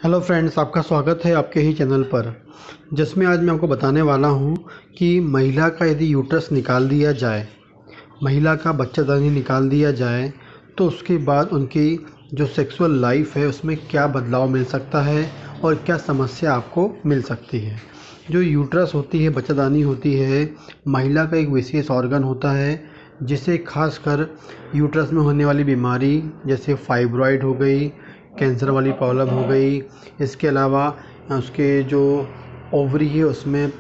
Hello friends, आपका स्वागत है आपके ही चैनल पर, जिसमें आज मैं आपको बताने वाला हूं कि महिला का यदि यूट्रस निकाल दिया जाए, महिला का बच्चादानी निकाल दिया जाए तो उसके बाद उनकी जो सेक्सुअल लाइफ है उसमें क्या बदलाव मिल सकता है और क्या समस्या आपको मिल सकती है। जो यूट्रस होती है, बच्चादानी होती है, महिला का एक विशेष ऑर्गन होता है जिसे खासकर यूट्रस में होने वाली बीमारी जैसे फाइब्रॉइड हो गई, कैंसर वाली प्रॉब्लम हो गई, इसके अलावा उसके जो ओवरी है उसमें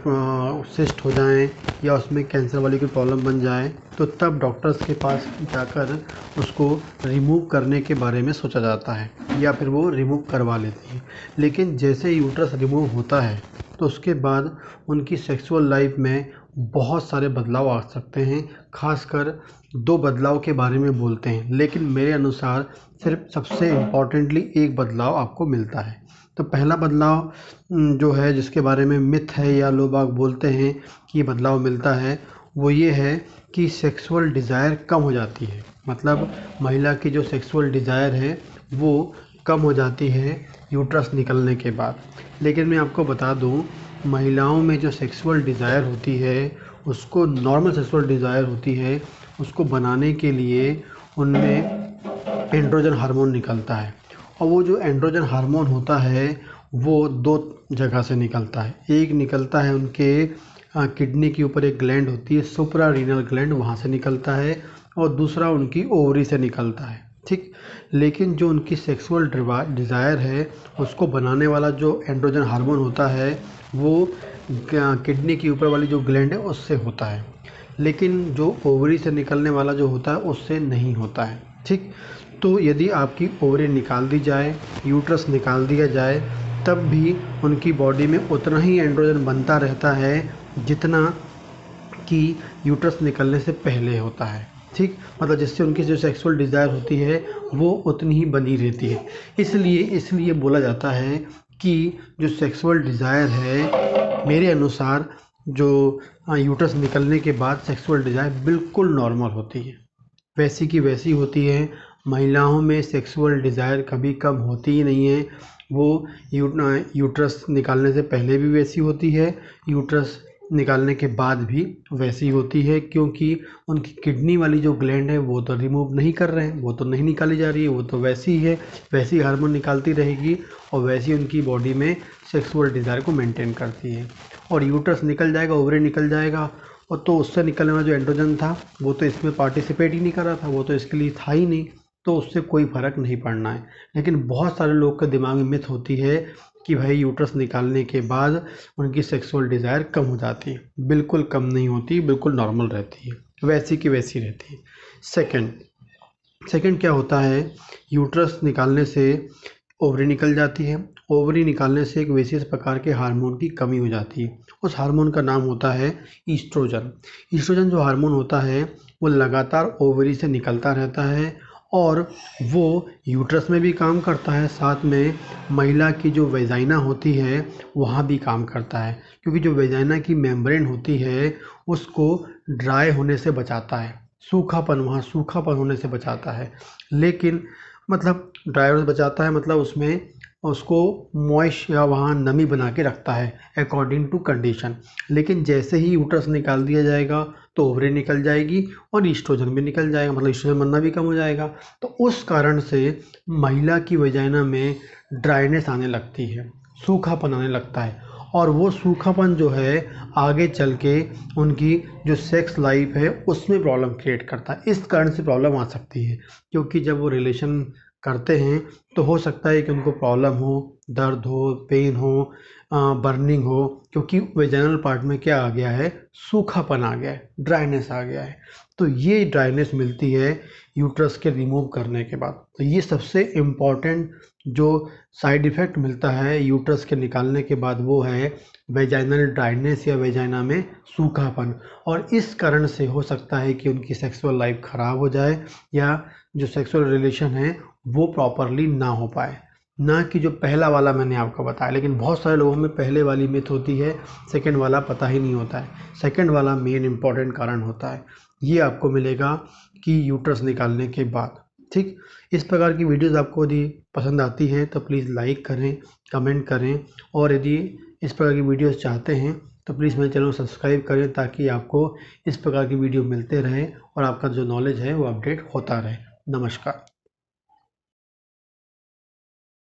सिस्ट हो जाएं या उसमें कैंसर वाली कोई प्रॉब्लम बन जाए तो तब डॉक्टर्स के पास जाकर उसको रिमूव करने के बारे में सोचा जाता है या फिर वो रिमूव करवा लेती है। लेकिन जैसे यूट्रस रिमूव होता है तो उसके बाद उनकी सेक्सुअल लाइफ में बहुत सारे बदलाव आ सकते हैं। खासकर दो बदलाव के बारे में बोलते हैं, लेकिन मेरे अनुसार सिर्फ सबसे इम्पॉर्टेंटली एक बदलाव आपको मिलता है। तो पहला बदलाव जो है, जिसके बारे में मिथ है या लोग बाग बोलते हैं कि ये बदलाव मिलता है, वो ये है कि सेक्सुअल डिज़ायर कम हो जाती है। मतलब महिला की जो सेक्सुअल डिज़ायर है वो कम हो जाती है यूट्रस निकलने के बाद। लेकिन मैं आपको बता दूं, महिलाओं में जो सेक्सुअल डिज़ायर होती है उसको नॉर्मल सेक्सुअल डिज़ायर होती है, उसको बनाने के लिए उनमें एंड्रोजन हार्मोन निकलता है। और वो जो एंड्रोजन हार्मोन होता है वो दो जगह से निकलता है। एक निकलता है उनके किडनी के ऊपर एक ग्लैंड होती है, सुप्रा रीनल ग्लैंड, वहाँ से निकलता है, और दूसरा उनकी ओवरी से निकलता है। ठीक। लेकिन जो उनकी सेक्सुअल डिज़ायर है उसको बनाने वाला जो एंड्रोजन हार्मोन होता है वो किडनी के ऊपर वाली जो ग्लैंड है उससे होता है, लेकिन जो ओवरी से निकलने वाला जो होता है उससे नहीं होता है। ठीक। तो यदि आपकी ओवरी निकाल दी जाए, यूट्रस निकाल दिया जाए, तब भी उनकी बॉडी में उतना ही एंड्रोजन बनता रहता है जितना कि यूट्रस निकलने से पहले होता है। ठीक। मतलब जिससे उनकी जो सेक्सुअल डिज़ायर होती है वो उतनी ही बनी रहती है। इसलिए बोला जाता है कि जो सेक्सुअल डिज़ायर है, मेरे अनुसार जो यूट्रस निकलने के बाद सेक्सुअल डिज़ायर बिल्कुल नॉर्मल होती है, वैसी की वैसी होती है। महिलाओं में सेक्सुअल डिज़ायर कभी कम होती ही नहीं है। वो यूट्रस निकालने से पहले भी वैसी होती है, यूट्रस निकालने के बाद भी वैसी होती है, क्योंकि उनकी किडनी वाली जो ग्लैंड है वो तो रिमूव नहीं कर रहे हैं, वो तो नहीं निकाली जा रही है, वो तो वैसी ही है, वैसी हार्मोन निकालती रहेगी और वैसी उनकी बॉडी में सेक्सुअल डिज़ायर को मेंटेन करती है। और यूट्रस निकल जाएगा, ओवरी निकल जाएगा, और तो उससे निकलने वाला जो एंड्रोजन था वो तो इसमें पार्टिसिपेट ही नहीं कर रहा था, वो तो इसके लिए था ही नहीं, तो उससे कोई फ़र्क नहीं पड़ना है। लेकिन बहुत सारे लोग के दिमाग में मिथ होती है कि भाई यूट्रस निकालने के बाद उनकी सेक्सुअल डिज़ायर कम हो जाती है। बिल्कुल कम नहीं होती, बिल्कुल नॉर्मल रहती है, वैसी की वैसी रहती है। सेकंड क्या होता है, यूट्रस निकालने से ओवरी निकल जाती है। ओवरी निकालने से एक विशेष प्रकार के हार्मोन की कमी हो जाती है। उस हार्मोन का नाम होता है ईस्ट्रोजन। ईस्ट्रोजन जो हार्मोन होता है वो लगातार ओवरी से निकलता रहता है और वो यूट्रस में भी काम करता है, साथ में महिला की जो वेजाइना होती है वहाँ भी काम करता है, क्योंकि जो वेजाइना की मेम्ब्रेन होती है उसको ड्राई होने से बचाता है, सूखापन होने से बचाता है। लेकिन मतलब ड्राई होने से बचाता है, मतलब उसमें उसको मॉइस्ट या वहाँ नमी बना के रखता है अकॉर्डिंग टू कंडीशन। लेकिन जैसे ही यूट्रस निकाल दिया जाएगा तो ओवरी निकल जाएगी और ईस्ट्रोजन भी निकल जाएगा, मतलब ईस्ट्रोजन बनना भी कम हो जाएगा। तो उस कारण से महिला की वजाइना में ड्राइनेस आने लगती है, सूखापन आने लगता है, और वो सूखापन जो है आगे चल के उनकी जो सेक्स लाइफ है उसमें प्रॉब्लम क्रिएट करता है। इस कारण से प्रॉब्लम आ सकती है, क्योंकि जब वो रिलेशन करते हैं तो हो सकता है कि उनको प्रॉब्लम हो, दर्द हो, पेन हो, बर्निंग हो, क्योंकि वेजाइनल पार्ट में क्या आ गया है, सूखापन आ गया है, ड्राइनेस आ गया है। तो ये ड्राइनेस मिलती है यूट्रस के रिमूव करने के बाद। तो ये सबसे इम्पॉर्टेंट जो साइड इफ़ेक्ट मिलता है यूट्रस के निकालने के बाद वो है वेजाइनल ड्राइनेस या वेजाइना में सूखापन। और इस कारण से हो सकता है कि उनकी सेक्सुअल लाइफ ख़राब हो जाए या जो सेक्सुअल रिलेशन है वो प्रॉपरली ना हो पाए, ना कि जो पहला वाला मैंने आपको बताया। लेकिन बहुत सारे लोगों में पहले वाली मिथ होती है, सेकंड वाला पता ही नहीं होता है। सेकंड वाला मेन इम्पॉर्टेंट कारण होता है, ये आपको मिलेगा कि यूट्रस निकालने के बाद। ठीक, इस प्रकार की वीडियोज़ आपको यदि पसंद आती हैं तो प्लीज़ लाइक करें, कमेंट करें, और यदि इस प्रकार की वीडियोज़ चाहते हैं तो प्लीज़ मेरे चैनल को सब्सक्राइब करें ताकि आपको इस प्रकार की वीडियो मिलते रहे और आपका जो नॉलेज है वो अपडेट होता रहे। नमस्कार।